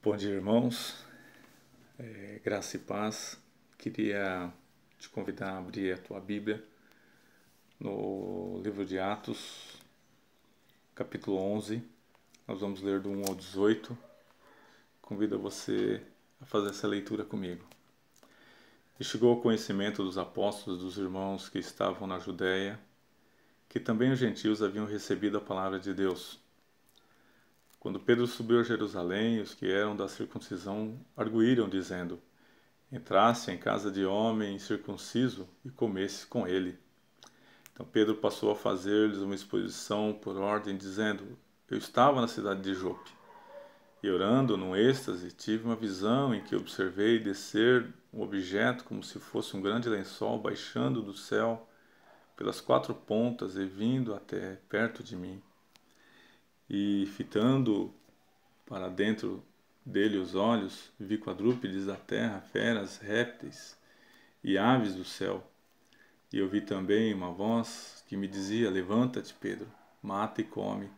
Bom dia, irmãos. Graça e paz. Queria te convidar a abrir a tua Bíblia no livro de Atos, capítulo 11. Nós vamos ler do 1 ao 18. Convido você a fazer essa leitura comigo. E chegou ao conhecimento dos apóstolos, dos irmãos que estavam na Judéia, que também os gentios haviam recebido a palavra de Deus. Quando Pedro subiu a Jerusalém, os que eram da circuncisão arguíram, dizendo: entrasse em casa de homem incircunciso e comesse com ele. Então Pedro passou a fazer-lhes uma exposição por ordem, dizendo: eu estava na cidade de Jope, e orando num êxtase, tive uma visão em que observei descer um objeto como se fosse um grande lençol baixando do céu pelas quatro pontas e vindo até perto de mim. E fitando para dentro dele os olhos, vi quadrúpedes da terra, feras, répteis e aves do céu. E ouvi também uma voz que me dizia: levanta-te, Pedro, mata e come.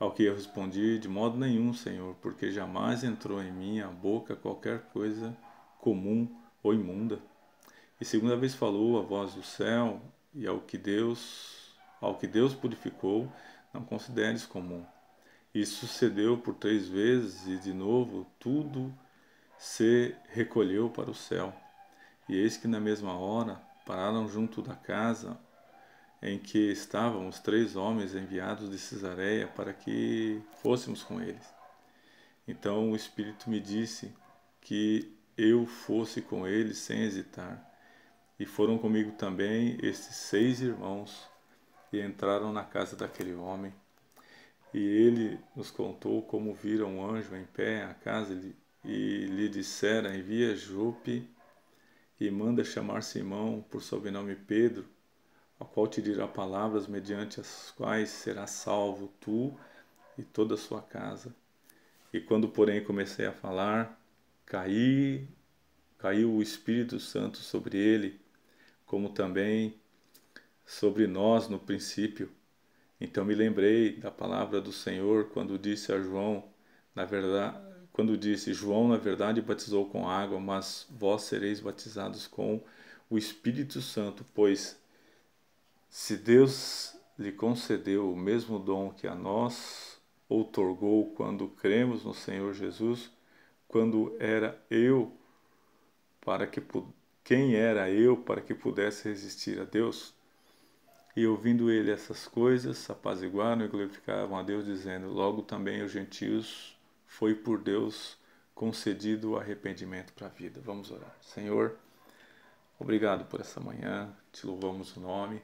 Ao que eu respondi: de modo nenhum, Senhor, porque jamais entrou em minha boca qualquer coisa comum ou imunda. E segunda vez falou a voz do céu: e ao que Deus purificou, não consideres comum. Isso sucedeu por 3 vezes, e de novo tudo se recolheu para o céu. E eis que na mesma hora pararam junto da casa em que estavam os 3 homens enviados de Cesareia para que fôssemos com eles. Então o Espírito me disse que eu fosse com eles sem hesitar. E foram comigo também estes 6 irmãos, e entraram na casa daquele homem. E ele nos contou como viram um anjo em pé à casa e lhe dissera: envia Jope e manda chamar Simão, por sobrenome Pedro, ao qual te dirá palavras mediante as quais serás salvo tu e toda a sua casa. E quando, porém, comecei a falar, caiu o Espírito Santo sobre ele, como também sobre nós no princípio. Então me lembrei da palavra do Senhor quando disse a João, João, na verdade, batizou com água, mas vós sereis batizados com o Espírito Santo, pois se Deus lhe concedeu o mesmo dom que a nós outorgou quando cremos no Senhor Jesus, quando era eu para que quem era eu para que pudesse resistir a Deus? E ouvindo ele essas coisas, apaziguaram e glorificavam a Deus, dizendo: logo também os gentios foi por Deus concedido o arrependimento para a vida. Vamos orar. Senhor, obrigado por essa manhã, te louvamos o nome.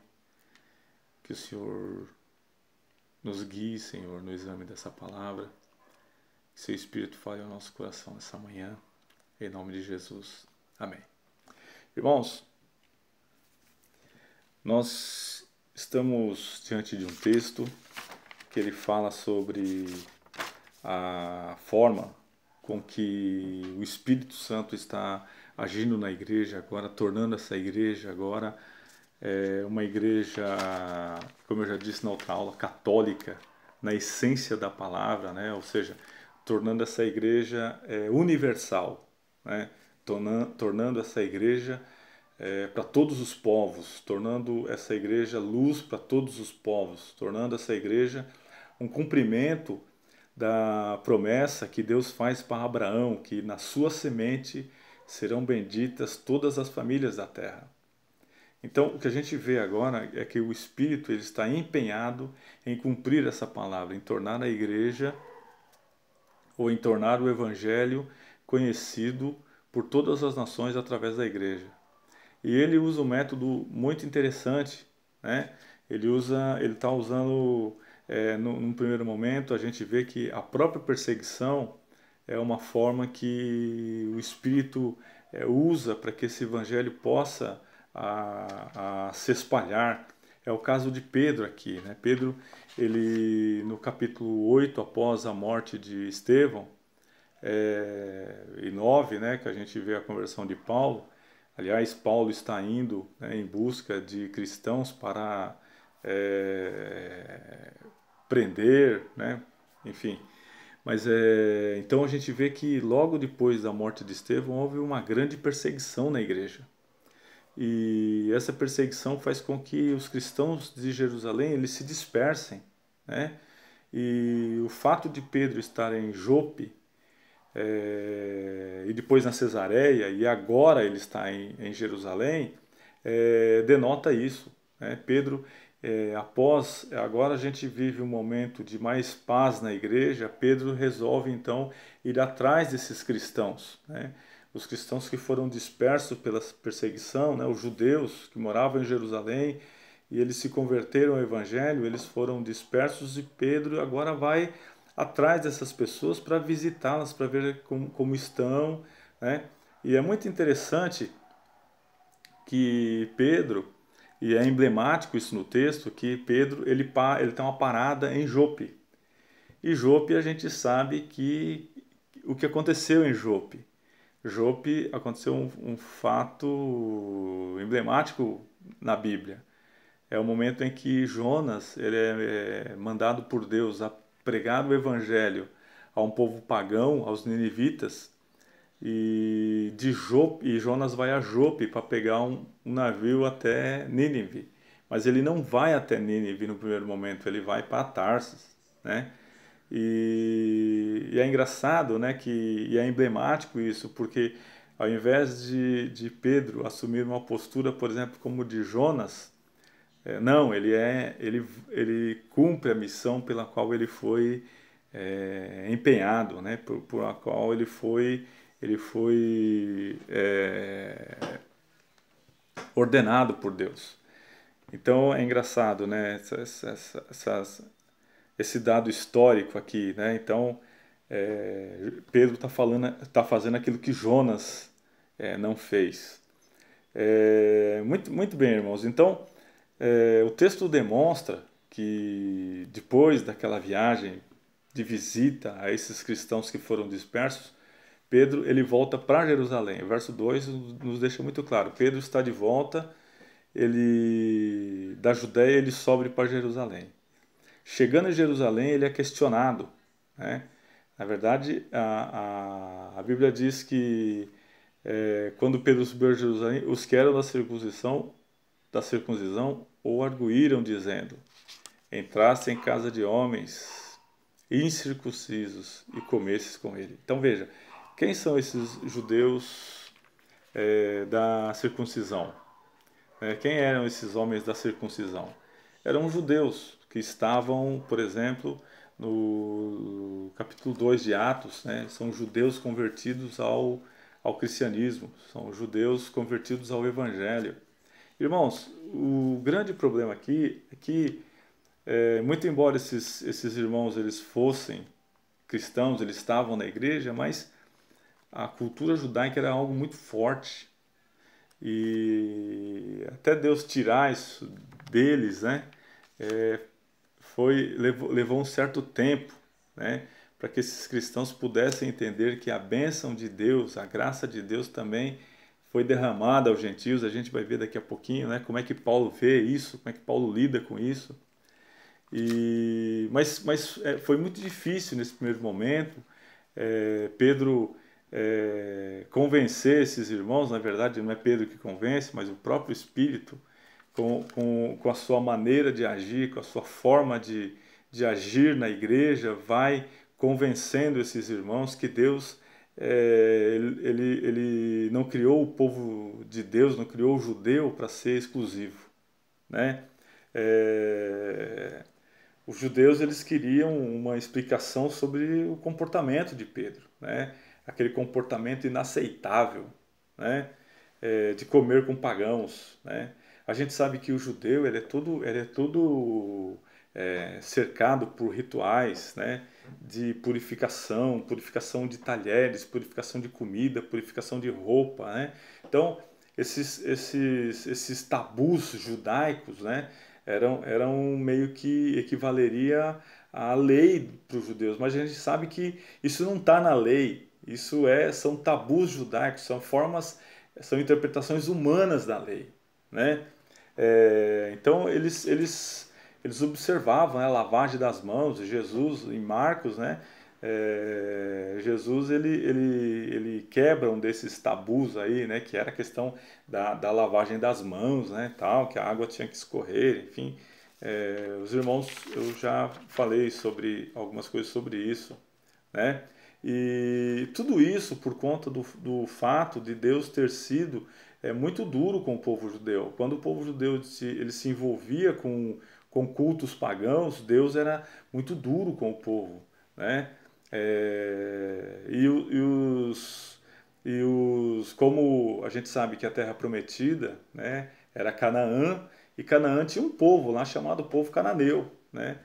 Que o Senhor nos guie, Senhor, no exame dessa palavra. Que seu Espírito fale ao nosso coração nessa manhã. Em nome de Jesus. Amém. Irmãos, nós estamos diante de um texto que ele fala sobre a forma com que o Espírito Santo está agindo na igreja agora, tornando essa igreja agora uma igreja, como eu já disse na outra aula, católica, na essência da palavra, né? Ou seja, tornando essa igreja universal, né? Tornando essa igreja para todos os povos, tornando essa igreja luz para todos os povos, tornando essa igreja um cumprimento da promessa que Deus faz para Abraão, que na sua semente serão benditas todas as famílias da terra. Então, o que a gente vê agora é que o Espírito ele está empenhado em cumprir essa palavra, em tornar a igreja ou em tornar o Evangelho conhecido por todas as nações através da igreja. E ele usa um método muito interessante, né? Ele está usando, num primeiro momento, a gente vê que a própria perseguição é uma forma que o Espírito usa para que esse evangelho possa a se espalhar. É o caso de Pedro aqui, né? Pedro, ele no capítulo 8, após a morte de Estevão, e 9, né, que a gente vê a conversão de Paulo. Aliás, Paulo está indo, né, em busca de cristãos para prender, né, enfim, Mas então a gente vê que logo depois da morte de Estevão houve uma grande perseguição na igreja. E essa perseguição faz com que os cristãos de Jerusalém eles se dispersem, né? E o fato de Pedro estar em Jope e depois na Cesareia e agora ele está em Jerusalém denota isso, né? Pedro agora a gente vive um momento de mais paz na igreja. Pedro resolve então ir atrás desses cristãos, né? Os cristãos que foram dispersos pela perseguição, né? Os judeus que moravam em Jerusalém e eles se converteram ao evangelho, eles foram dispersos e Pedro agora vai atrás dessas pessoas para visitá-las, para ver como estão, né? E é muito interessante que Pedro, e é emblemático isso no texto, que Pedro ele tem uma parada em Jope. E Jope a gente sabe que o que aconteceu em Jope. Jope aconteceu um fato emblemático na Bíblia. É o momento em que Jonas ele é mandado por Deus a pregar o evangelho a um povo pagão, aos ninivitas, e Jonas vai a Jope para pegar um navio até Nínive. Mas ele não vai até Nínive no primeiro momento, ele vai para Tarsis, né? E é engraçado, né, e é emblemático isso, porque ao invés de Pedro assumir uma postura, por exemplo, como de Jonas, não, ele cumpre a missão pela qual ele foi empenhado, né, por a qual ele foi ordenado por Deus. Então é engraçado, né, esse dado histórico aqui, né? Então Pedro está fazendo aquilo que Jonas não fez. Muito bem, irmãos. Então o texto demonstra que depois daquela viagem de visita a esses cristãos que foram dispersos, Pedro ele volta para Jerusalém. O verso 2 nos deixa muito claro. Pedro está de volta, da Judéia ele sobe para Jerusalém. Chegando em Jerusalém, ele é questionado, né? Na verdade, a Bíblia diz que quando Pedro subiu a Jerusalém, os que eram da circuncisão o arguíram, dizendo: entraste em casa de homens incircuncisos e comesses com ele. Então veja, quem são esses judeus da circuncisão? Quem eram esses homens da circuncisão? Eram judeus que estavam, por exemplo, no capítulo 2 de Atos, né? São judeus convertidos ao cristianismo, são judeus convertidos ao evangelho. Irmãos, o grande problema aqui é que, muito embora esses irmãos eles fossem cristãos, eles estavam na igreja, mas a cultura judaica era algo muito forte. E até Deus tirar isso deles, né? Levou um certo tempo, né? Para que esses cristãos pudessem entender que a bênção de Deus, a graça de Deus também foi derramada aos gentios. A gente vai ver daqui a pouquinho, né? Como é que Paulo vê isso, como é que Paulo lida com isso. Mas foi muito difícil nesse primeiro momento. Pedro convencer esses irmãos. Na verdade não é Pedro que convence, mas o próprio Espírito, com a sua maneira de agir, com a sua forma de agir na igreja, vai convencendo esses irmãos que Deus ele não criou o povo de Deus, não criou o judeu para ser exclusivo, né? Os judeus eles queriam uma explicação sobre o comportamento de Pedro, né? Aquele comportamento inaceitável, né? De comer com pagãos, né? A gente sabe que o judeu ele é todo cercado por rituais, né? De purificação de talheres, purificação de comida, purificação de roupa, né? Então esses tabus judaicos, né? Eram meio que equivaleria à lei para os judeus, mas a gente sabe que isso não está na lei. Isso são tabus judaicos, são interpretações humanas da lei, né? Então eles observavam, né, a lavagem das mãos. Jesus em Marcos, né, Jesus ele quebra um desses tabus aí, né, que era a questão da lavagem das mãos, né, tal, que a água tinha que escorrer, enfim. Os irmãos, eu já falei sobre algumas coisas sobre isso, né? E tudo isso por conta do fato de Deus ter sido muito duro com o povo judeu. Quando o povo judeu ele se envolvia com cultos pagãos, Deus era muito duro com o povo, né? Como a gente sabe que a terra prometida, né, era Canaã, e Canaã tinha um povo lá chamado povo cananeu, né?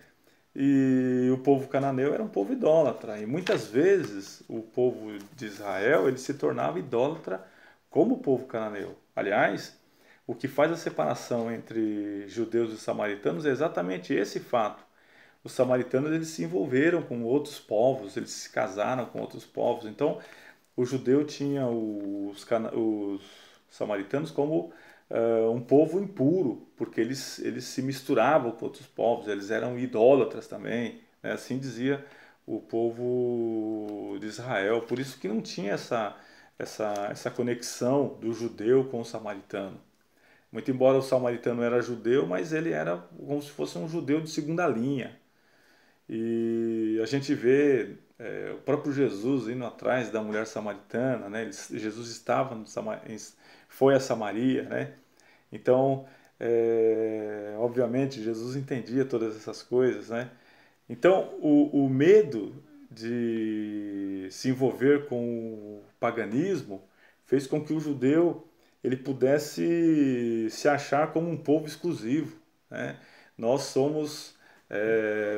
E o povo cananeu era um povo idólatra. E muitas vezes o povo de Israel ele se tornava idólatra como o povo cananeu. Aliás, o que faz a separação entre judeus e samaritanos é exatamente esse fato. Os samaritanos eles se envolveram com outros povos, eles se casaram com outros povos. Então, o judeu tinha os samaritanos como um povo impuro, porque eles se misturavam com outros povos, eles eram idólatras também, né? Assim dizia o povo de Israel. Por isso que não tinha essa conexão do judeu com o samaritano. Muito embora o samaritano era judeu, mas ele era como se fosse um judeu de segunda linha. E a gente vê o próprio Jesus indo atrás da mulher samaritana, né? Jesus estava foi a Samaria, né? Então, obviamente, Jesus entendia todas essas coisas, né? Então, o medo de se envolver com o paganismo fez com que o judeu ele pudesse se achar como um povo exclusivo, né? Nós somos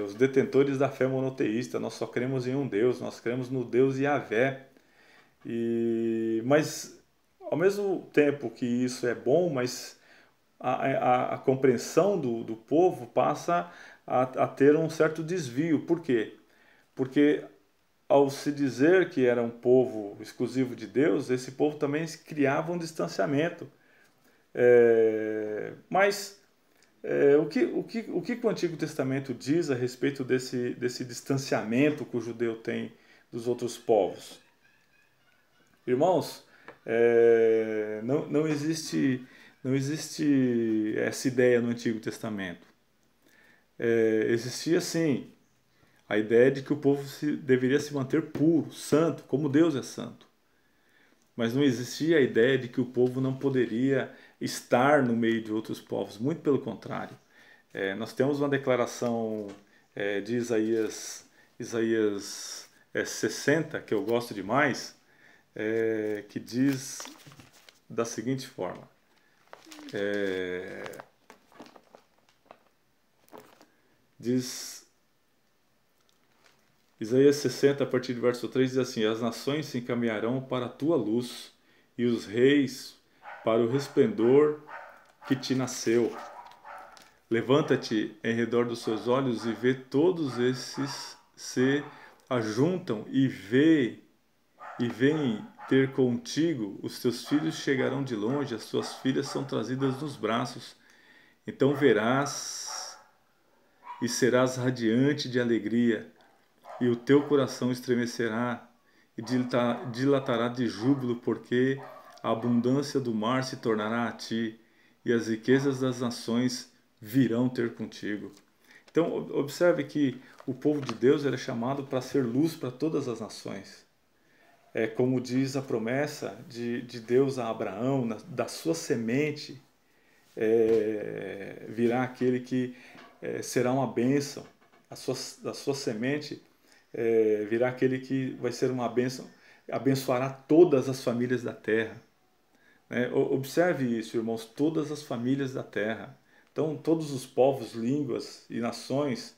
os detentores da fé monoteísta, nós só cremos em um Deus, nós cremos no Deus Yahvé. Mas, ao mesmo tempo que isso é bom, mas a compreensão do povo passa a ter um certo desvio. Por quê? Porque ao se dizer que era um povo exclusivo de Deus, esse povo também criava um distanciamento. Mas o que o Antigo Testamento diz a respeito desse distanciamento que o judeu tem dos outros povos? Irmãos, não existe essa ideia no Antigo Testamento. Existia sim a ideia de que o povo deveria se manter puro, santo, como Deus é santo. Mas não existia a ideia de que o povo não poderia estar no meio de outros povos. Muito pelo contrário. Nós temos uma declaração de Isaías 60, que eu gosto demais, que diz da seguinte forma. Diz Isaías 60, a partir do verso 3, diz assim: As nações se encaminharão para a tua luz, e os reis para o resplendor que te nasceu. Levanta-te em redor dos seus olhos e vê todos esses se ajuntam e vêm ter contigo. Os teus filhos chegarão de longe, as tuas filhas são trazidas nos braços. Então verás e serás radiante de alegria, e o teu coração estremecerá e dilatará de júbilo, porque a abundância do mar se tornará a ti, e as riquezas das nações virão ter contigo. Então, observe que o povo de Deus era chamado para ser luz para todas as nações. Como diz a promessa de Deus a Abraão, da sua semente virá aquele que será uma bênção. Da sua semente virá aquele que vai ser uma bênção, abençoará todas as famílias da terra. Observe isso, irmãos, todas as famílias da terra. Então, todos os povos, línguas e nações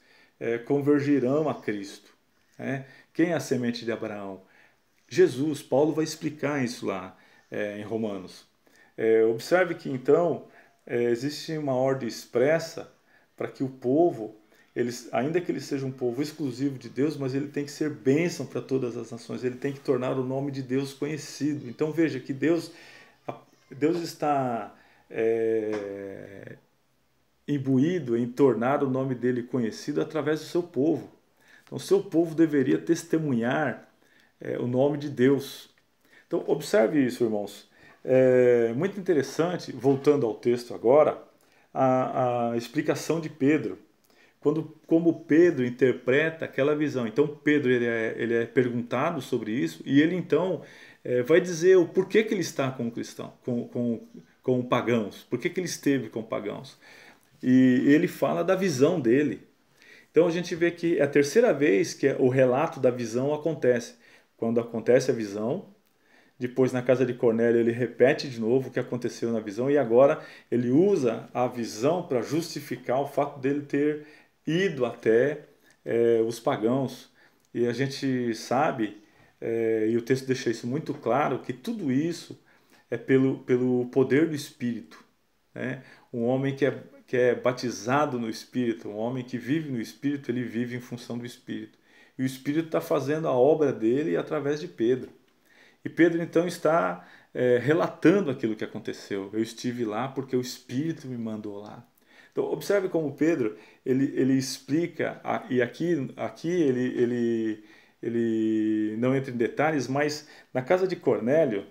convergirão a Cristo. Quem é a semente de Abraão? Jesus. Paulo vai explicar isso lá em Romanos. Observe que, então, existe uma ordem expressa para que o povo, ainda que ele seja um povo exclusivo de Deus, mas ele tem que ser bênção para todas as nações, ele tem que tornar o nome de Deus conhecido. Então veja que Deus está imbuído em tornar o nome dele conhecido através do seu povo. Então, o seu povo deveria testemunhar o nome de Deus. Então, observe isso, irmãos. É muito interessante, voltando ao texto agora, a explicação de Pedro. Como Pedro interpreta aquela visão. Então, Pedro ele é perguntado sobre isso e ele então vai dizer o porquê que ele está com cristão, com pagãos, por que ele esteve com pagãos. E ele fala da visão dele. Então a gente vê que é a terceira vez que o relato da visão acontece. Quando acontece a visão, depois na casa de Cornélio ele repete de novo o que aconteceu na visão e agora ele usa a visão para justificar o fato dele ter ido até os pagãos. E a gente sabe, e o texto deixa isso muito claro, que tudo isso é pelo poder do Espírito. Né? Um homem que é batizado no Espírito, um homem que vive no Espírito, ele vive em função do Espírito. E o Espírito está fazendo a obra dele através de Pedro. E Pedro então está relatando aquilo que aconteceu. Eu estive lá porque o Espírito me mandou lá. Então observe como Pedro ele explica, e aqui ele não entra em detalhes, mas na casa de Cornélio,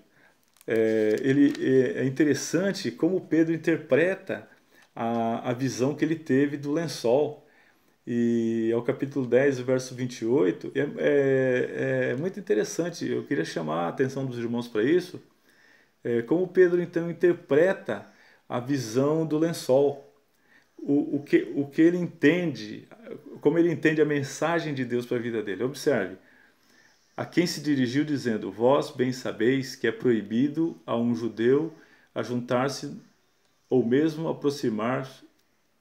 é interessante como Pedro interpreta a visão que ele teve do lençol. E ao capítulo 10, verso 28, é muito interessante. Eu queria chamar a atenção dos irmãos para isso. Como Pedro então interpreta a visão do lençol. O que ele entende, como ele entende a mensagem de Deus para a vida dele. Observe. A quem se dirigiu dizendo: vós bem sabeis que é proibido a um judeu ajuntar-se ou mesmo aproximar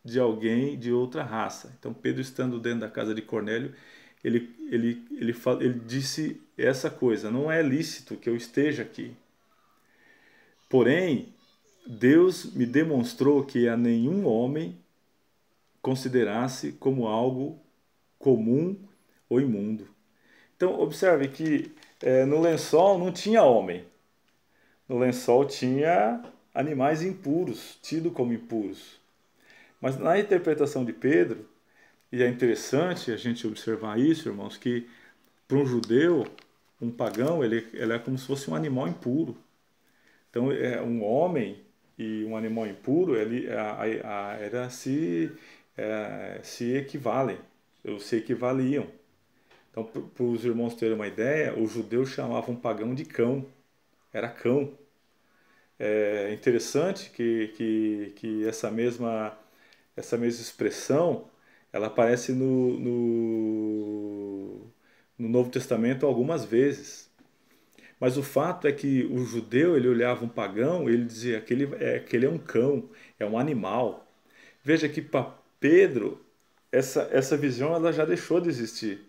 de alguém de outra raça. Então Pedro, estando dentro da casa de Cornélio, ele disse essa coisa: não é lícito que eu esteja aqui. Porém, Deus me demonstrou que a nenhum homem considerasse como algo comum ou imundo. Então, observe que no lençol não tinha homem. No lençol tinha animais impuros, tidos como impuros. Mas na interpretação de Pedro, e é interessante a gente observar isso, irmãos, que para um judeu, um pagão, ele é como se fosse um animal impuro. Então, um homem e um animal impuro, se equivalem, ou se equivaliam. Então, para os irmãos terem uma ideia, os judeus chamavam um pagão de cão. Era cão. É interessante que essa mesma expressão ela aparece no Novo Testamento algumas vezes. Mas o fato é que o judeu ele olhava um pagão, ele dizia aquele é um cão, é um animal. Veja que para Pedro essa visão ela já deixou de existir.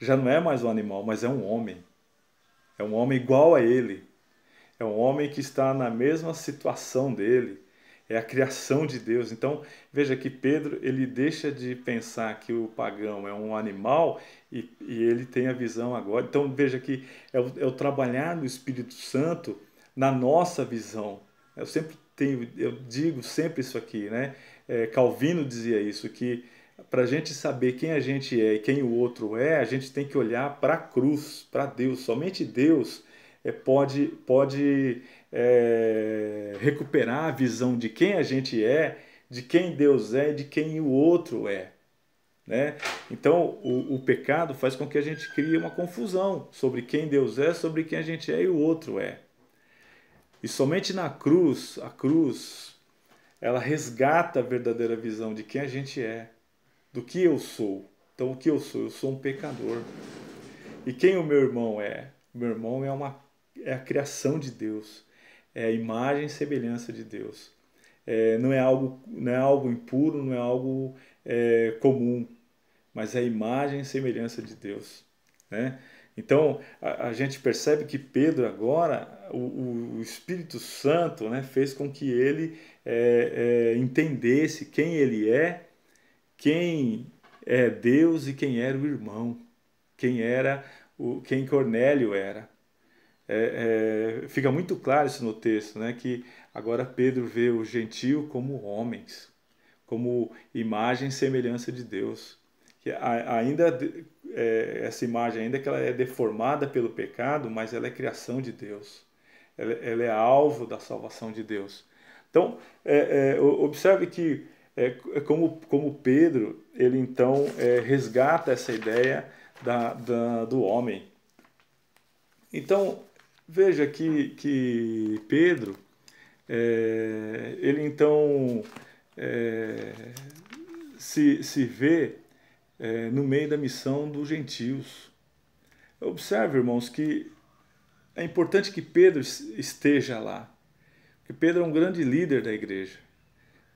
Já não é mais um animal, mas é um homem. É um homem igual a ele. É um homem que está na mesma situação dele. É a criação de Deus. Então, veja que Pedro ele deixa de pensar que o pagão é um animal e ele tem a visão agora. Então, veja que é o trabalhar do Espírito Santo na nossa visão. Eu digo sempre isso aqui, né? Calvino dizia isso, que para a gente saber quem a gente é e quem o outro é, a gente tem que olhar para a cruz, para Deus. Somente Deus pode recuperar a visão de quem a gente é, de quem Deus é e de quem o outro é. Né? Então, o pecado faz com que a gente crie uma confusão sobre quem Deus é, sobre quem a gente é e o outro é. E somente na cruz, a cruz, ela resgata a verdadeira visão de quem a gente é, do que eu sou. Então, o que eu sou? Eu sou um pecador. E quem o meu irmão é? O meu irmão é a criação de Deus, é a imagem e semelhança de Deus. Não é algo impuro, não é algo comum, mas é a imagem e semelhança de Deus. Né? Então, a gente percebe que Pedro agora, o Espírito Santo, né, fez com que ele entendesse quem ele é, quem é Deus e quem era o irmão, quem Cornélio era. Fica muito claro isso no texto, né, que agora Pedro vê o gentio como homens, como imagem e semelhança de Deus. que ainda essa imagem, ainda que ela é deformada pelo pecado, mas ela é criação de Deus. Ela é alvo da salvação de Deus. Então, observe que como Pedro, ele então resgata essa ideia do homem. Então, veja que Pedro, ele então se vê no meio da missão dos gentios. Observe, irmãos, que é importante que Pedro esteja lá, porque Pedro é um grande líder da igreja.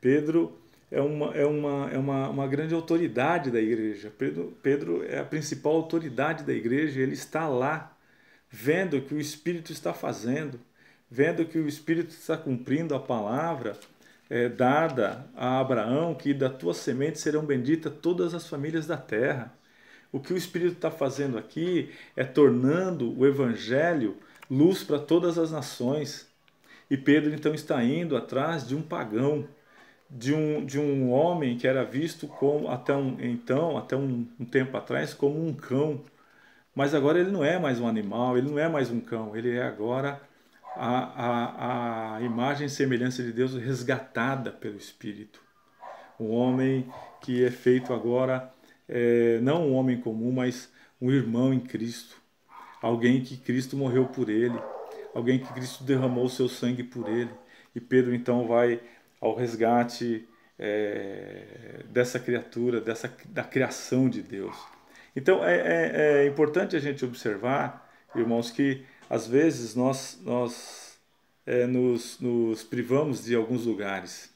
Pedro é uma grande autoridade da igreja. Pedro é a principal autoridade da igreja, ele está lá, vendo o que o Espírito está fazendo, vendo que o Espírito está cumprindo a palavra dada a Abraão, que da tua semente serão benditas todas as famílias da terra. O que o Espírito está fazendo aqui é tornando o Evangelho luz para todas as nações. E Pedro então está indo atrás de um pagão, de um homem que era visto como até um tempo atrás como um cão. Mas agora ele não é mais um animal, ele não é mais um cão, ele é agora a imagem e semelhança de Deus resgatada pelo Espírito. Um homem que é feito agora, não um homem comum, mas um irmão em Cristo. Alguém que Cristo morreu por ele, alguém que Cristo derramou o seu sangue por ele. E Pedro então vai ao resgate dessa criatura, da criação de Deus. Então é importante a gente observar, irmãos, que às vezes nós nos privamos de alguns lugares,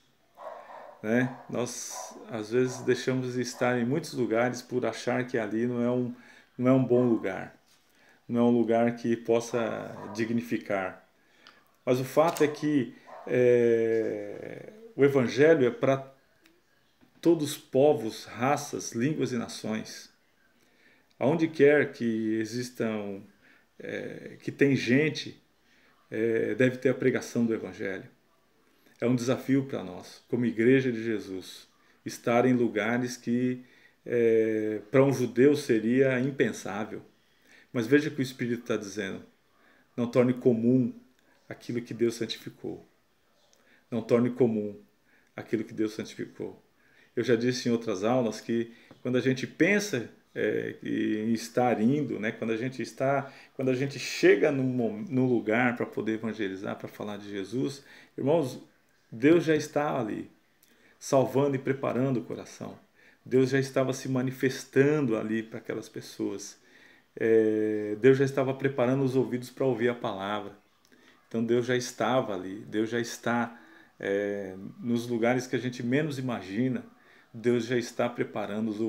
né? Nós às vezes deixamos de estar em muitos lugares por achar que ali não é um bom lugar, não é um lugar que possa dignificar. Mas o fato é que o Evangelho é para todos os povos, raças, línguas e nações. Aonde quer que existam, que tem gente, deve ter a pregação do Evangelho. É um desafio para nós, como Igreja de Jesus, estar em lugares que para um judeu seria impensável. Mas veja o que o Espírito está dizendo. Não torne comum aquilo que Deus santificou. Não torne comum aquilo que Deus santificou. Eu já disse em outras aulas que quando a gente pensa em estar indo, né, quando a gente chega num lugar para poder evangelizar, para falar de Jesus, irmãos, Deus já está ali, salvando e preparando o coração. Deus já estava se manifestando ali para aquelas pessoas. Deus já estava preparando os ouvidos para ouvir a palavra. Então Deus já estava ali, Deus já está nos lugares que a gente menos imagina. Deus já está preparando os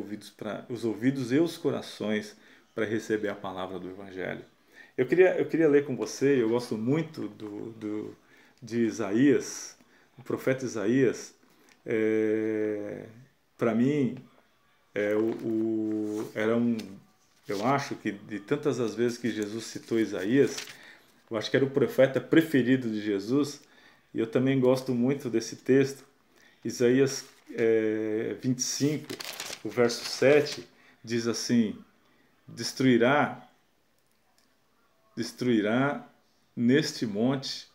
ouvidos e os corações para receber a palavra do Evangelho. Eu queria ler com você, eu gosto muito de Isaías, o profeta Isaías. Para mim, eu acho que de tantas as vezes que Jesus citou Isaías, eu acho que era o profeta preferido de Jesus, e eu também gosto muito desse texto. Isaías 25, o verso 7, diz assim: destruirá neste monte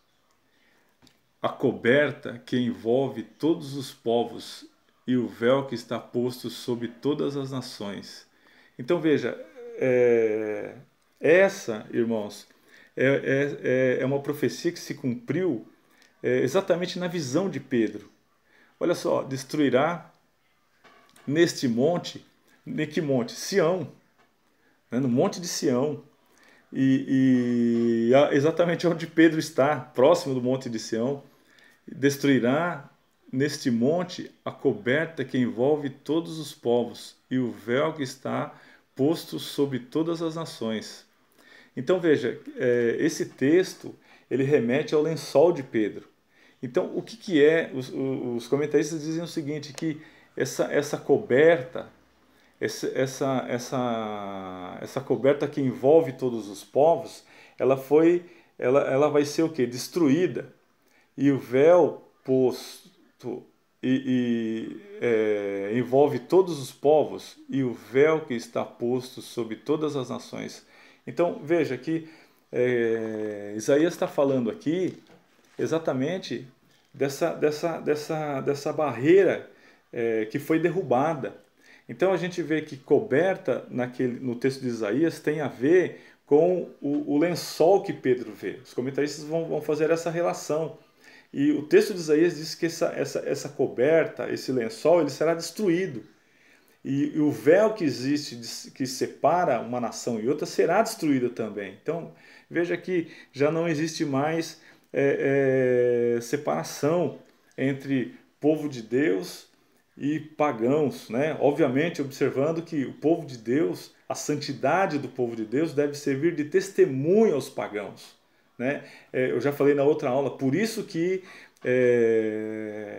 a coberta que envolve todos os povos e o véu que está posto sobre todas as nações. Então veja, essa, irmãos, é uma profecia que se cumpriu exatamente na visão de Pedro. Olha só, destruirá neste monte, em que monte? Sião, né? No monte de Sião. E exatamente onde Pedro está, próximo do monte de Sião, destruirá neste monte a coberta que envolve todos os povos e o véu que está posto sobre todas as nações. Então veja, esse texto ele remete ao lençol de Pedro. Então o que é? Os comentaristas dizem o seguinte, que essa coberta, essa coberta que envolve todos os povos, ela vai ser o quê? Destruída. E o véu posto envolve todos os povos e o véu que está posto sobre todas as nações. Então veja que Isaías está falando aqui exatamente dessa barreira que foi derrubada. Então a gente vê que coberta no texto de Isaías tem a ver com o lençol que Pedro vê. Os comentaristas vão fazer essa relação. E o texto de Isaías diz que essa coberta, esse lençol, ele será destruído. E o véu que existe, que separa uma nação e outra, será destruído também. Então, veja que já não existe mais separação entre povo de Deus e pagãos, né? Obviamente, observando que o povo de Deus, a santidade do povo de Deus deve servir de testemunho aos pagãos, né? Eu já falei na outra aula, por isso que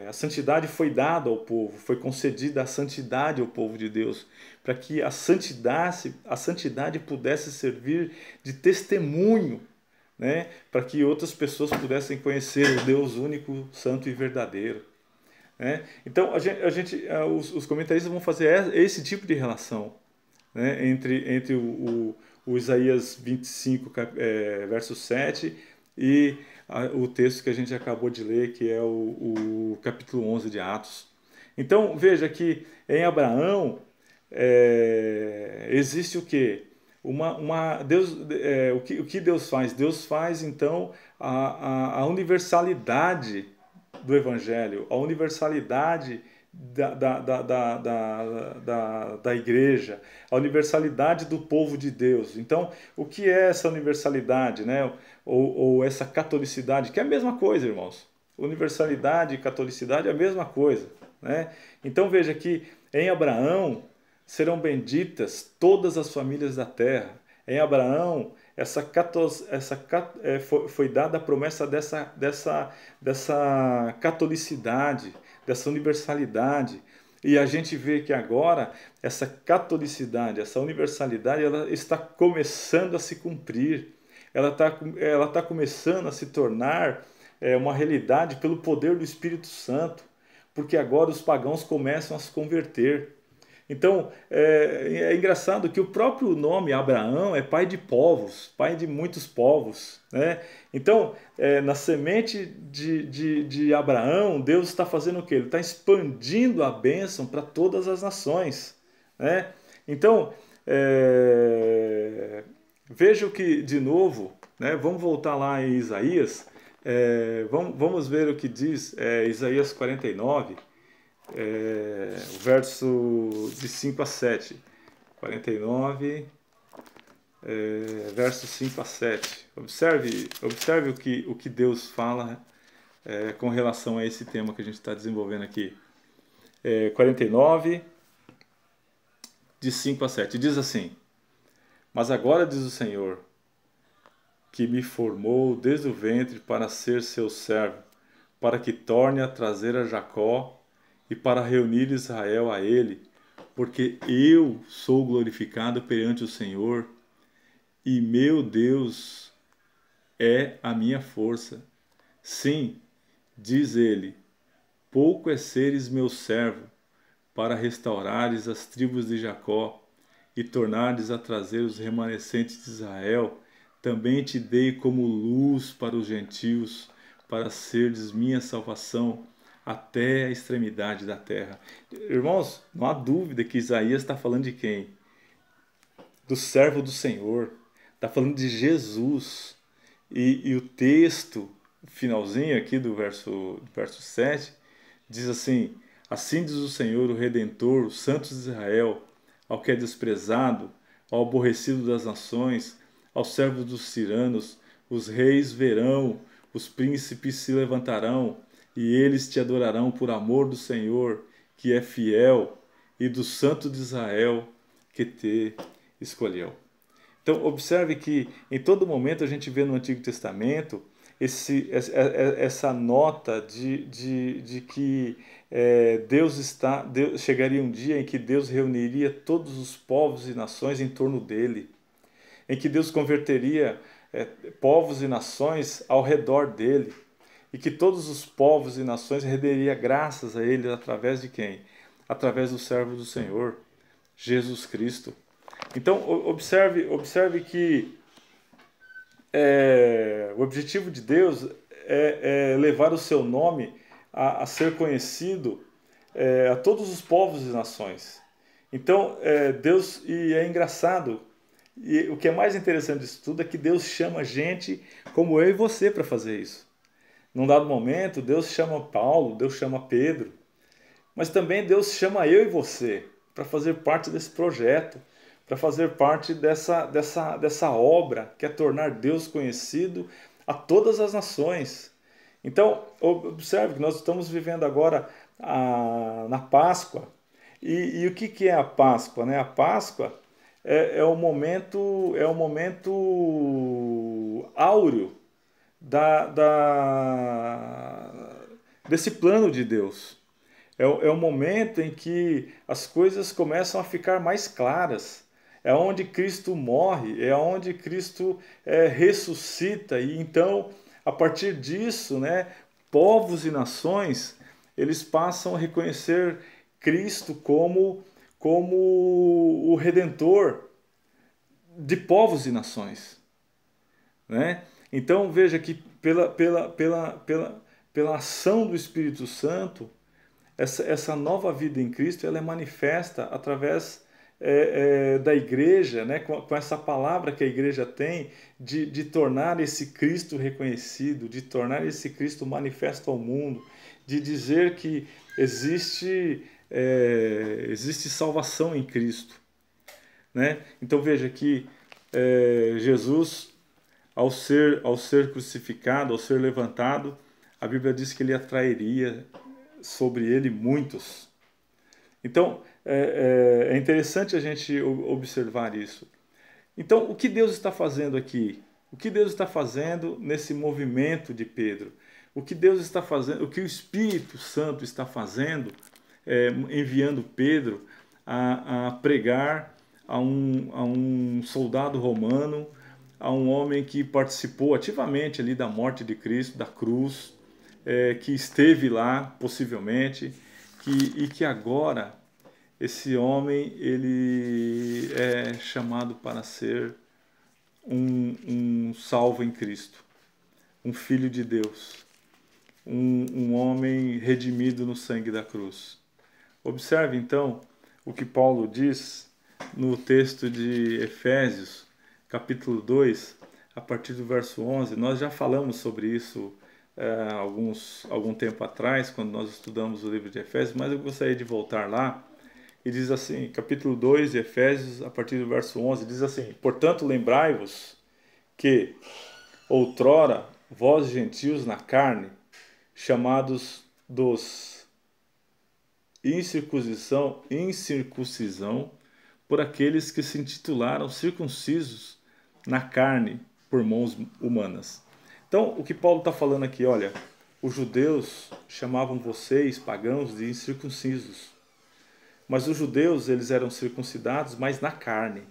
a santidade foi dada ao povo, foi concedida a santidade ao povo de Deus, para que a santidade pudesse servir de testemunho, né? Para que outras pessoas pudessem conhecer o Deus único, santo e verdadeiro. Né? Então os comentaristas vão fazer esse tipo de relação, né? entre o Isaías 25, verso 7 e o texto que a gente acabou de ler, que é o capítulo 11 de Atos. Então veja que em Abraão existe o quê? O que Deus faz? Deus faz então a universalidade do Evangelho, a universalidade da igreja, a universalidade do povo de Deus. Então, o que é essa universalidade, né? Ou essa catolicidade, que é a mesma coisa, irmãos. Universalidade e catolicidade é a mesma coisa, né? Então, veja que em Abraão serão benditas todas as famílias da terra. Em Abraão, foi dada a promessa dessa catolicidade, dessa universalidade. E a gente vê que agora essa catolicidade, essa universalidade, ela está começando a se cumprir. Ela tá começando a se tornar uma realidade pelo poder do Espírito Santo, porque agora os pagãos começam a se converter. Então, é engraçado que o próprio nome Abraão é pai de povos, pai de muitos povos, né? Então, na semente de Abraão, Deus está fazendo o quê? Ele está expandindo a bênção para todas as nações, né? Então, veja que, de novo, né? Vamos voltar lá em Isaías, vamos ver o que diz Isaías 49, o verso de 5 a 7. 49, versos 5 a 7. Observe o que Deus fala com relação a esse tema que a gente está desenvolvendo aqui. 49, de 5 a 7. Diz assim: Mas agora diz o Senhor, que me formou desde o ventre para ser seu servo, para que torne a trazer a Jacó e para reunir Israel a ele, porque eu sou glorificado perante o Senhor, e meu Deus é a minha força. Sim, diz ele, pouco é seres meu servo, para restaurares as tribos de Jacó, e tornares a trazer os remanescentes de Israel. Também te dei como luz para os gentios, para serdes minha salvação, até a extremidade da terra. Irmãos, não há dúvida que Isaías está falando de quem? Do servo do Senhor. Está falando de Jesus. E o texto, finalzinho aqui do verso 7, diz assim: Assim diz o Senhor, o Redentor, o Santo de Israel, ao que é desprezado, ao aborrecido das nações, aos servos dos tiranos, os reis verão, os príncipes se levantarão, e eles te adorarão por amor do Senhor, que é fiel, e do Santo de Israel, que te escolheu. Então, observe que em todo momento a gente vê no Antigo Testamento essa nota de que chegaria um dia em que Deus reuniria todos os povos e nações em torno dele, em que Deus converteria povos e nações ao redor dele. e que todos os povos e nações renderiam graças a ele através de quem? Através do servo do Senhor, Jesus Cristo. Então, observe que o objetivo de Deus é levar o seu nome a ser conhecido a todos os povos e nações. Então, Deus, e é engraçado, e o que é mais interessante disso tudo é que Deus chama gente como eu e você para fazer isso. Num dado momento, Deus chama Paulo, Deus chama Pedro, mas também Deus chama eu e você para fazer parte desse projeto, para fazer parte dessa obra que é tornar Deus conhecido a todas as nações. Então, observe que nós estamos vivendo agora na Páscoa. E o que é a Páscoa, né? A Páscoa é o momento áureo desse plano de Deus. É o momento em que as coisas começam a ficar mais claras. É onde Cristo morre, é onde Cristo ressuscita. E então, a partir disso, né, povos e nações, eles passam a reconhecer Cristo como o Redentor de povos e nações, né? Então veja que pela ação do Espírito Santo, essa nova vida em Cristo ela é manifesta através da igreja, né? Com essa palavra que a igreja tem de tornar esse Cristo reconhecido, de tornar esse Cristo manifesto ao mundo, de dizer que existe salvação em Cristo, né? Então veja que Jesus, ao ser crucificado, ao ser levantado, a Bíblia diz que ele atrairia sobre ele muitos. Então é interessante a gente observar isso. Então o que Deus está fazendo aqui? O que Deus está fazendo nesse movimento de Pedro? O que Deus está fazendo? O que o Espírito Santo está fazendo, enviando Pedro a pregar a um soldado romano, a um homem que participou ativamente ali da morte de Cristo, da cruz, que esteve lá possivelmente, e que agora esse homem ele é chamado para ser um salvo em Cristo, um filho de Deus, um homem redimido no sangue da cruz. Observe então o que Paulo diz no texto de Efésios, capítulo 2, a partir do verso 11. Nós já falamos sobre isso algum tempo atrás, quando nós estudamos o livro de Efésios, mas eu gostaria de voltar lá. E diz assim, capítulo 2 de Efésios, a partir do verso 11, diz assim: portanto, lembrai-vos que outrora vós gentios na carne, chamados dos incircuncisão, por aqueles que se intitularam circuncisos na carne por mãos humanas. Então, o que Paulo está falando aqui, olha, os judeus chamavam vocês, pagãos, de incircuncisos. Mas os judeus, eles eram circuncidados, mas na carne.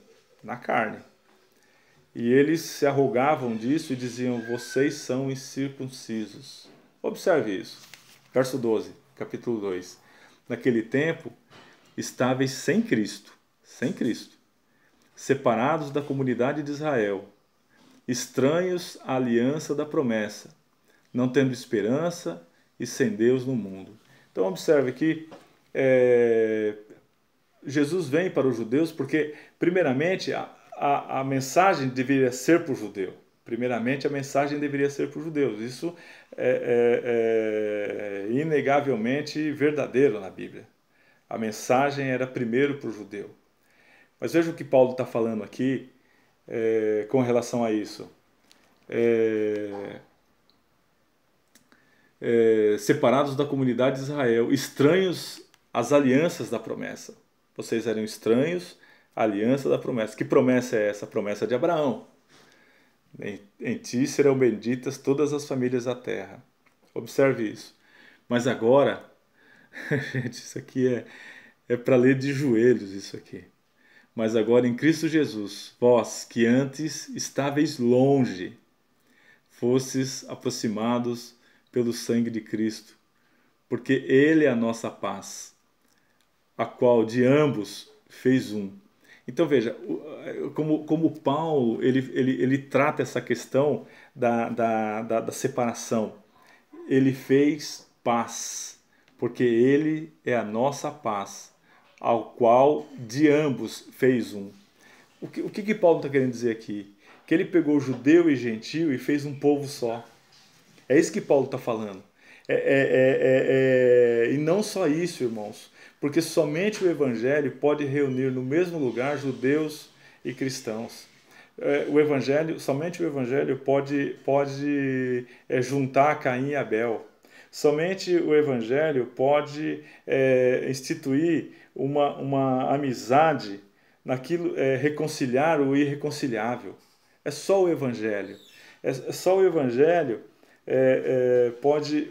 E eles se arrogavam disso e diziam, vocês são incircuncisos. Observe isso. Verso 12, capítulo 2. Naquele tempo, estáveis sem Cristo, separados da comunidade de Israel, estranhos à aliança da promessa, não tendo esperança e sem Deus no mundo. Então observe que Jesus vem para os judeus porque, primeiramente, a mensagem deveria ser para o judeu. Primeiramente, a mensagem deveria ser para os judeus. Isso é inegavelmente verdadeiro na Bíblia. A mensagem era primeiro para o judeu. Mas veja o que Paulo está falando aqui com relação a isso. Separados da comunidade de Israel, estranhos às alianças da promessa. Vocês eram estranhos à aliança da promessa. Que promessa é essa? A promessa de Abraão. Em ti serão benditas todas as famílias da terra. Observe isso. Mas agora, gente, isso aqui é para ler de joelhos isso aqui. Mas agora em Cristo Jesus, vós que antes estáveis longe, fostes aproximados pelo sangue de Cristo, porque Ele é a nossa paz, a qual de ambos fez um. Então veja, como Paulo ele trata essa questão da separação. Ele fez paz, porque Ele é a nossa paz, ao qual de ambos fez um. O que Paulo está querendo dizer aqui? Que ele pegou judeu e gentil e fez um povo só. É isso que Paulo está falando. E não só isso, irmãos, porque somente o Evangelho pode reunir no mesmo lugar judeus e cristãos. Somente o Evangelho pode juntar Caim e Abel. Somente o Evangelho pode instituir uma amizade naquilo, reconciliar o irreconciliável. É só o Evangelho. É só o Evangelho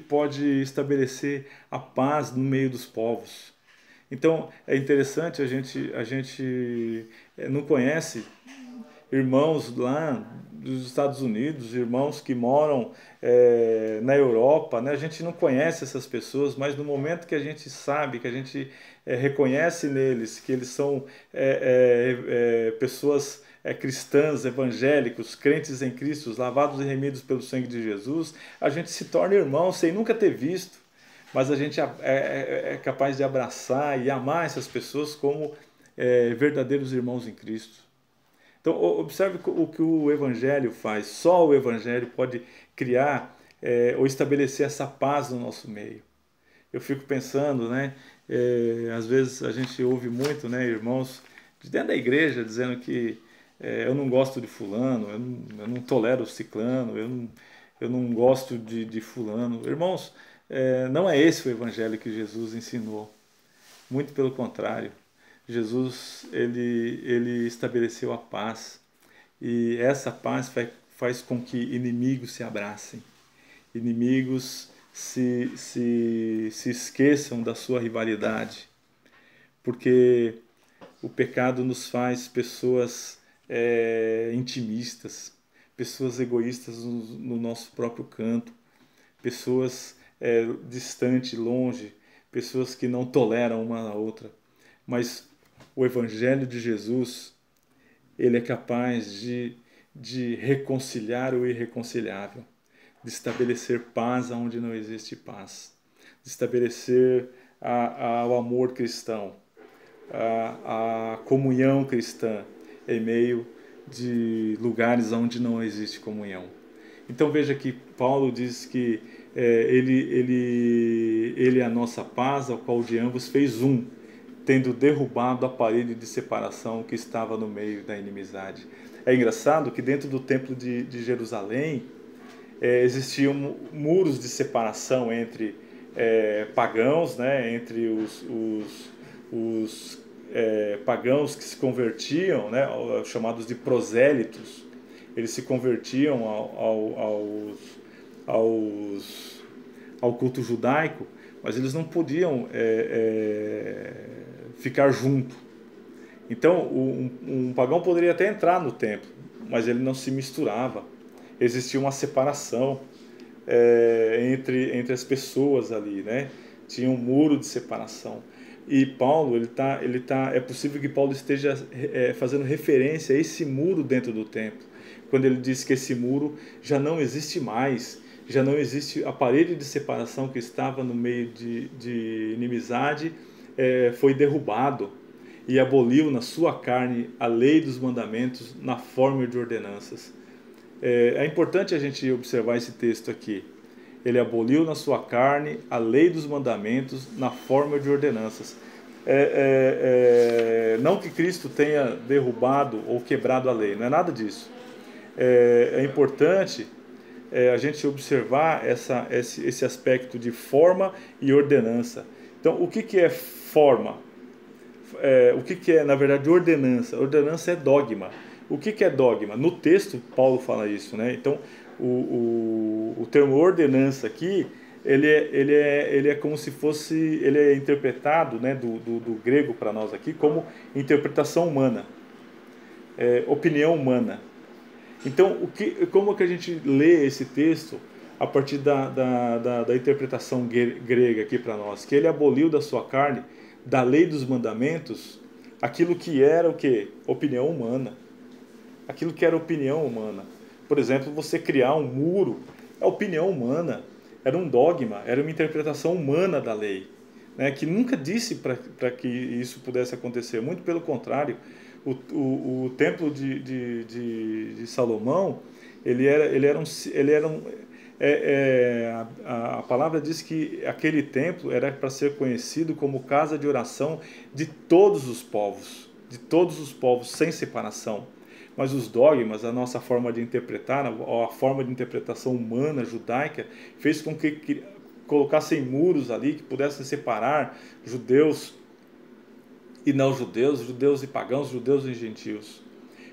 pode estabelecer a paz no meio dos povos. Então é interessante, a gente não conhece irmãos lá dos Estados Unidos, irmãos que moram na Europa, né? A gente não conhece essas pessoas, mas no momento que a gente sabe, que a gente reconhece neles que eles são pessoas cristãs, evangélicos, crentes em Cristo, lavados e remidos pelo sangue de Jesus, a gente se torna irmão sem nunca ter visto, mas a gente é capaz de abraçar e amar essas pessoas como verdadeiros irmãos em Cristo. Então, observe o que o Evangelho faz. Só o Evangelho pode criar ou estabelecer essa paz no nosso meio. Eu fico pensando, né? Às vezes a gente ouve muito, né, irmãos de dentro da igreja dizendo que eu não gosto de fulano, eu não tolero ciclano, eu não gosto de fulano. Irmãos, não é esse o Evangelho que Jesus ensinou. Muito pelo contrário. Jesus ele estabeleceu a paz, e essa paz faz com que inimigos se abracem, inimigos se esqueçam da sua rivalidade, porque o pecado nos faz pessoas intimistas, pessoas egoístas no nosso próprio canto, pessoas distantes, longe, pessoas que não toleram uma a outra. Mas o Evangelho de Jesus, ele é capaz de reconciliar o irreconciliável, de estabelecer paz onde não existe paz, de estabelecer o amor cristão, a comunhão cristã em meio de lugares onde não existe comunhão. Então veja que Paulo diz que ele é a nossa paz, ao qual de ambos fez um, tendo derrubado a parede de separação que estava no meio da inimizade. É engraçado que dentro do templo de Jerusalém existiam muros de separação entre pagãos, né, entre os pagãos que se convertiam, né, chamados de prosélitos. Eles se convertiam ao culto judaico, mas eles não podiam ficar junto. Então, um pagão poderia até entrar no templo, mas ele não se misturava. Existia uma separação entre as pessoas ali, né? Tinha um muro de separação. E Paulo, é possível que Paulo esteja fazendo referência a esse muro dentro do templo, quando ele diz que esse muro já não existe mais, já não existe a parede de separação que estava no meio de inimizade, foi derrubado, e aboliu na sua carne a lei dos mandamentos na forma de ordenanças. É importante a gente observar esse texto aqui. Ele aboliu na sua carne a lei dos mandamentos na forma de ordenanças. Não que Cristo tenha derrubado ou quebrado a lei, não é nada disso. É importante a gente observar esse aspecto de forma e ordenança. Então, o que é forma? O que é, na verdade, ordenança? Ordenança é dogma. O que é dogma? No texto, Paulo fala isso, né? Então, o termo ordenança aqui, ele é como se fosse, ele é interpretado, né, do grego para nós aqui, como interpretação humana, opinião humana. Então, como que a gente lê esse texto a partir da interpretação grega aqui para nós, que ele aboliu da sua carne, da lei dos mandamentos, aquilo que era o quê? Opinião humana. Aquilo que era opinião humana. Por exemplo, você criar um muro é opinião humana, era um dogma, era uma interpretação humana da lei, né, que nunca disse para que isso pudesse acontecer. Muito pelo contrário, o templo de Salomão, a palavra diz que aquele templo era para ser conhecido como casa de oração de todos os povos, sem separação. Mas os dogmas, a nossa forma de interpretar, a forma de interpretação humana, judaica, fez com que colocassem muros ali que pudessem separar judeus e não judeus, judeus e pagãos, judeus e gentios.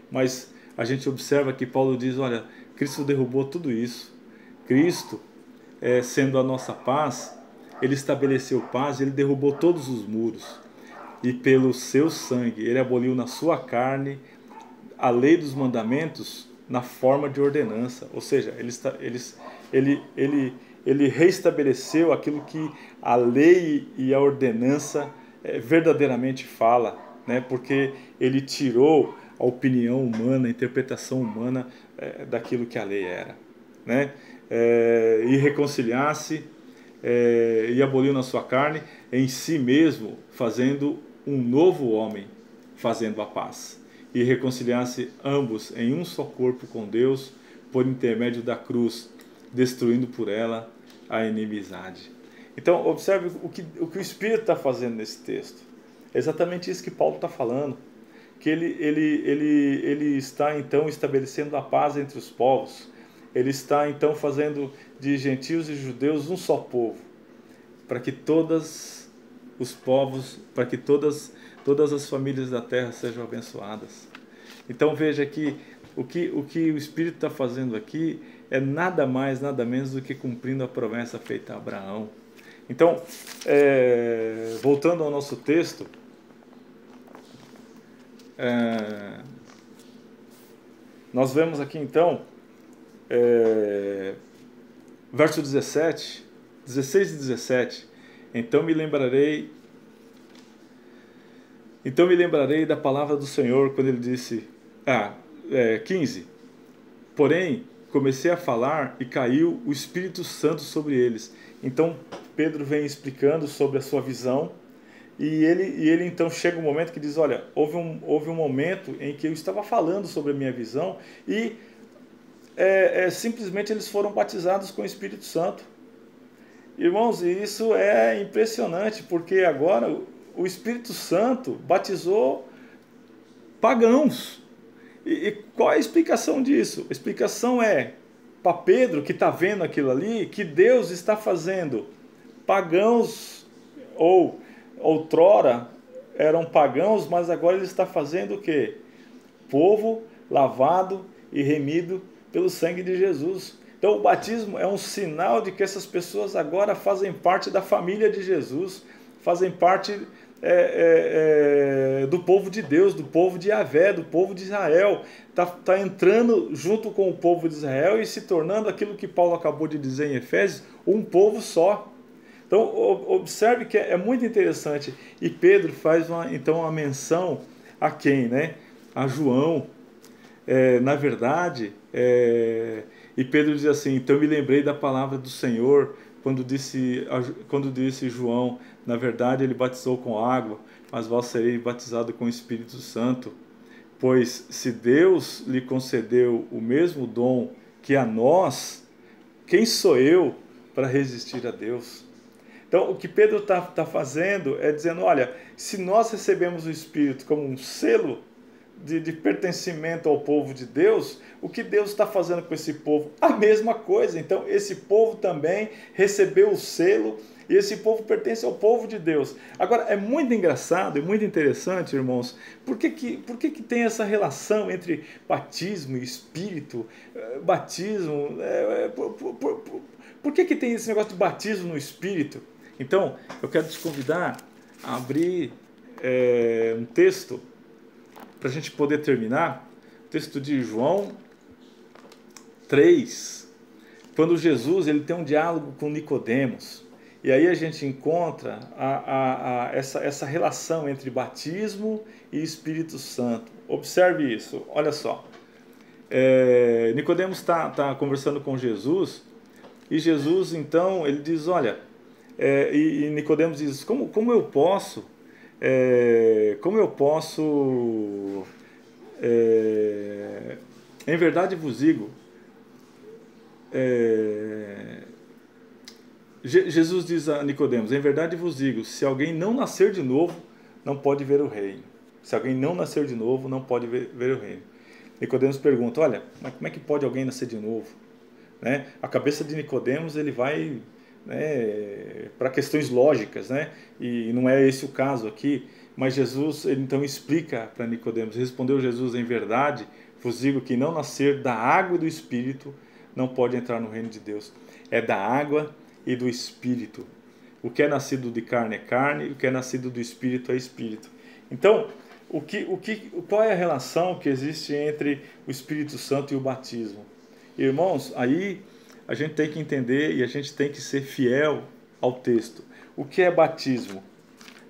Mas a gente observa que Paulo diz, olha, Cristo derrubou tudo isso. Cristo, sendo a nossa paz, ele estabeleceu paz, ele derrubou todos os muros. E pelo seu sangue, ele aboliu na sua carne a lei dos mandamentos na forma de ordenança. Ou seja, ele reestabeleceu aquilo que a lei e a ordenança verdadeiramente fala, né? Porque ele tirou a opinião humana, a interpretação humana daquilo que a lei era, né? E reconciliar-se e aboliu na sua carne em si mesmo, fazendo um novo homem, fazendo a paz, e reconciliar-se ambos em um só corpo com Deus por intermédio da cruz, destruindo por ela a inimizade. Então, observe o que o Espírito está fazendo nesse texto. É exatamente isso que Paulo está falando, que ele está então estabelecendo a paz entre os povos. Ele está então fazendo de gentios e judeus um só povo, para que todos os povos, para que todas as famílias da terra sejam abençoadas. Então veja que o que o Espírito está fazendo aqui é nada mais, nada menos do que cumprindo a promessa feita a Abraão. Então, voltando ao nosso texto, nós vemos aqui então, verso 16 e 17, então me lembrarei da palavra do Senhor quando ele disse, 15, porém comecei a falar e caiu o Espírito Santo sobre eles. Então Pedro vem explicando sobre a sua visão, e ele então chega um momento que diz, olha, houve um momento em que eu estava falando sobre a minha visão e simplesmente eles foram batizados com o Espírito Santo. Irmãos, e isso é impressionante, porque agora o Espírito Santo batizou pagãos. E qual é a explicação disso? A explicação é, para Pedro, que está vendo aquilo ali, que Deus está fazendo pagãos, ou outrora eram pagãos, mas agora ele está fazendo o quê? Povo lavado e remido pelo sangue de Jesus. Então o batismo é um sinal de que essas pessoas agora fazem parte da família de Jesus, fazem parte do povo de Deus, do povo de Yahvé, do povo de Israel. Está entrando junto com o povo de Israel e se tornando aquilo que Paulo acabou de dizer em Efésios, um povo só. Então observe que é muito interessante. E Pedro faz uma menção a quem? Né? A João. Na verdade, e Pedro diz assim, então me lembrei da palavra do Senhor quando disse João, na verdade ele batizou com água, mas vós sereis batizados com o Espírito Santo, pois se Deus lhe concedeu o mesmo dom que a nós, quem sou eu para resistir a Deus? Então o que Pedro está fazendo é dizendo, olha, se nós recebemos o Espírito como um selo de pertencimento ao povo de Deus, o que Deus está fazendo com esse povo? A mesma coisa. Então esse povo também recebeu o selo e esse povo pertence ao povo de Deus. Agora é muito engraçado e muito interessante, irmãos, por que tem essa relação entre batismo e Espírito? Batismo, por que tem esse negócio de batismo no Espírito? Então eu quero te convidar a abrir um texto para a gente poder terminar, o texto de João 3, quando Jesus ele tem um diálogo com Nicodemos. E aí a gente encontra essa relação entre batismo e Espírito Santo. Observe isso, olha só. Nicodemos está conversando com Jesus, e Jesus então ele diz, olha, e Nicodemos diz, como eu posso, em verdade vos digo, Jesus diz a Nicodemos, em verdade vos digo, se alguém não nascer de novo, não pode ver o reino. Se alguém não nascer de novo, não pode ver o reino. Nicodemos pergunta, olha, mas como é que pode alguém nascer de novo? Né? A cabeça de Nicodemos ele vai, né, para questões lógicas, né? E não é esse o caso aqui, mas Jesus ele então explica para Nicodemos, respondeu Jesus, em verdade vos digo que não nascer da água e do Espírito não pode entrar no reino de Deus. É da água e do Espírito. O que é nascido de carne é carne, o que é nascido do Espírito é Espírito. Então, qual é a relação que existe entre o Espírito Santo e o batismo? Irmãos, aí a gente tem que entender e a gente tem que ser fiel ao texto. O que é batismo?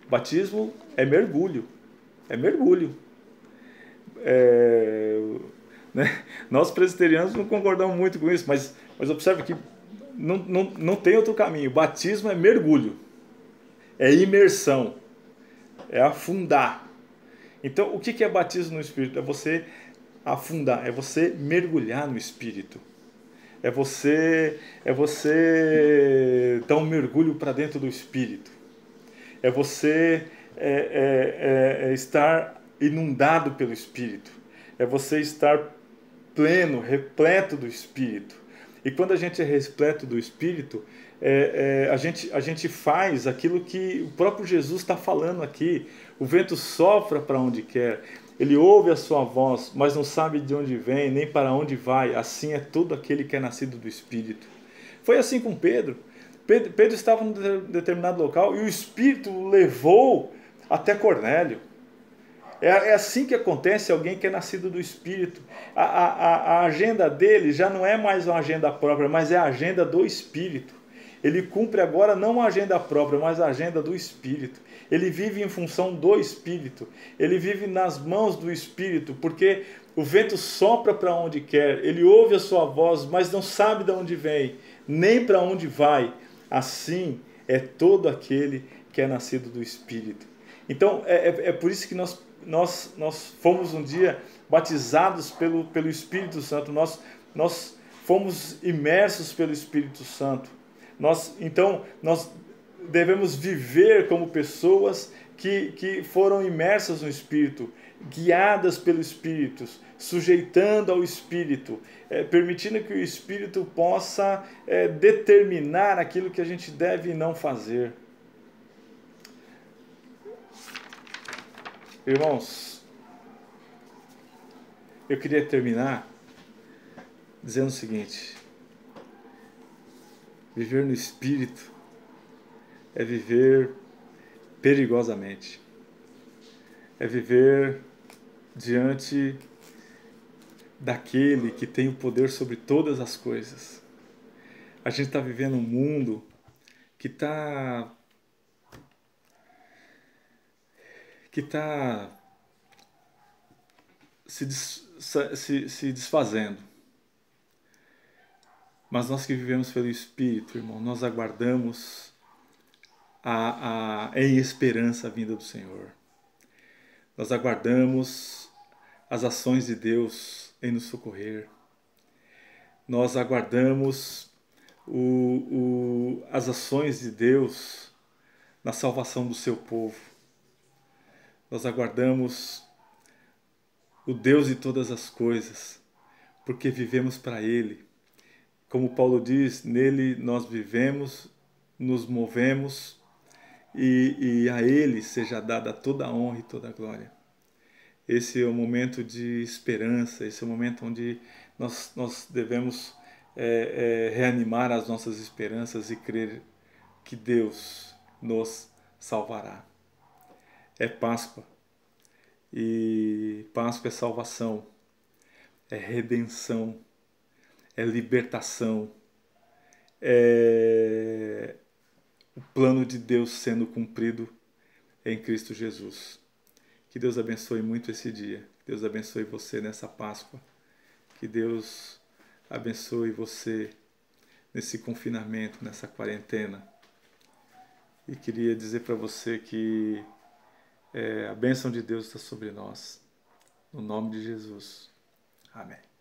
Batismo é mergulho. É mergulho. Né? Nós presbiterianos não concordamos muito com isso, mas observe que não tem outro caminho. Batismo é mergulho. É imersão. É afundar. Então, o que é batismo no Espírito? É você afundar, é você mergulhar no Espírito. É você dar um mergulho para dentro do Espírito. É você estar inundado pelo Espírito. É você estar pleno, repleto do Espírito. E quando a gente é repleto do Espírito, a gente faz aquilo que o próprio Jesus está falando aqui. O vento sopra para onde quer. Ele ouve a sua voz, mas não sabe de onde vem, nem para onde vai. Assim é todo aquele que é nascido do Espírito. Foi assim com Pedro. Pedro estava em um determinado local e o Espírito o levou até Cornélio. É assim que acontece alguém que é nascido do Espírito. A agenda dele já não é mais uma agenda própria, mas é a agenda do Espírito. Ele cumpre agora não a agenda própria, mas a agenda do Espírito. Ele vive em função do Espírito. Ele vive nas mãos do Espírito, porque o vento sopra para onde quer. Ele ouve a sua voz, mas não sabe de onde vem, nem para onde vai. Assim é todo aquele que é nascido do Espírito. Então, é por isso que nós fomos um dia batizados pelo Espírito Santo. Nós fomos imersos pelo Espírito Santo. Então, nós devemos viver como pessoas que foram imersas no Espírito, guiadas pelo Espírito, sujeitando ao Espírito, permitindo que o Espírito possa determinar aquilo que a gente deve e não fazer. Irmãos, eu queria terminar dizendo o seguinte: viver no Espírito é viver perigosamente, é viver diante daquele que tem o poder sobre todas as coisas. A gente está vivendo um mundo que está se desfazendo. Mas nós que vivemos pelo Espírito, irmão, nós aguardamos em esperança a vinda do Senhor. Nós aguardamos as ações de Deus em nos socorrer. Nós aguardamos as ações de Deus na salvação do seu povo. Nós aguardamos o Deus de todas as coisas, porque vivemos para Ele. Como Paulo diz, nele nós vivemos, nos movemos e a Ele seja dada toda a honra e toda a glória. Esse é o momento de esperança, esse é o momento onde nós devemos reanimar as nossas esperanças e crer que Deus nos salvará. É Páscoa, e Páscoa é salvação, é redenção, é libertação, o plano de Deus sendo cumprido em Cristo Jesus. Que Deus abençoe muito esse dia. Que Deus abençoe você nessa Páscoa. Que Deus abençoe você nesse confinamento, nessa quarentena. E queria dizer para você que a bênção de Deus está sobre nós. No nome de Jesus. Amém.